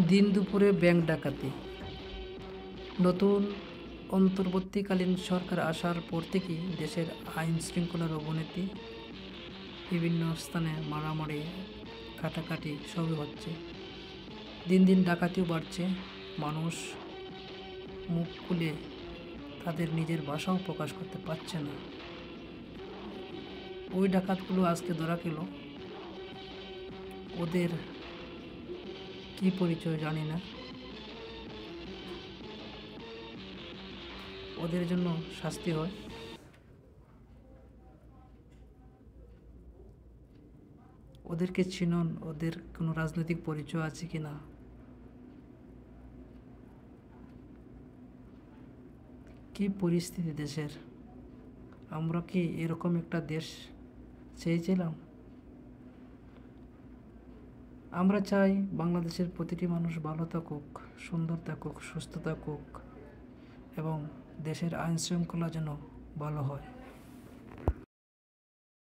দিন দুপুরে ব্যাংক ডাকাতি। নতুন অন্তর্বর্তীকালীন সরকার আসার পর থেকেই দেশের আইন শৃঙ্খলার অবনতি। বিভিন্ন স্থানে মারামারি, কাটাকাটি সবই হচ্ছে। দিন দিন ডাকাতিও বাড়ছে। মানুষ মুখ খুলে তাদের নিজের ভাষাও প্রকাশ করতে পারছে না। ওই ডাকাতগুলো আজকে ধরা খেল। ওদের কি পরিচয় জানি না। ওদের জন্য শাস্তি হয়। ওদেরকে চিনুন, ওদের কোনো রাজনৈতিক পরিচয় আছে কি না। কি পরিস্থিতি দেশের! আমরা কি এরকম একটা দেশ চেয়েছিলাম? আমরা চাই বাংলাদেশের প্রতিটি মানুষ ভালো থাকুক, সুন্দর থাকুক, সুস্থ থাকুক এবং দেশের আইন শৃঙ্খলা যেন ভালো হয়।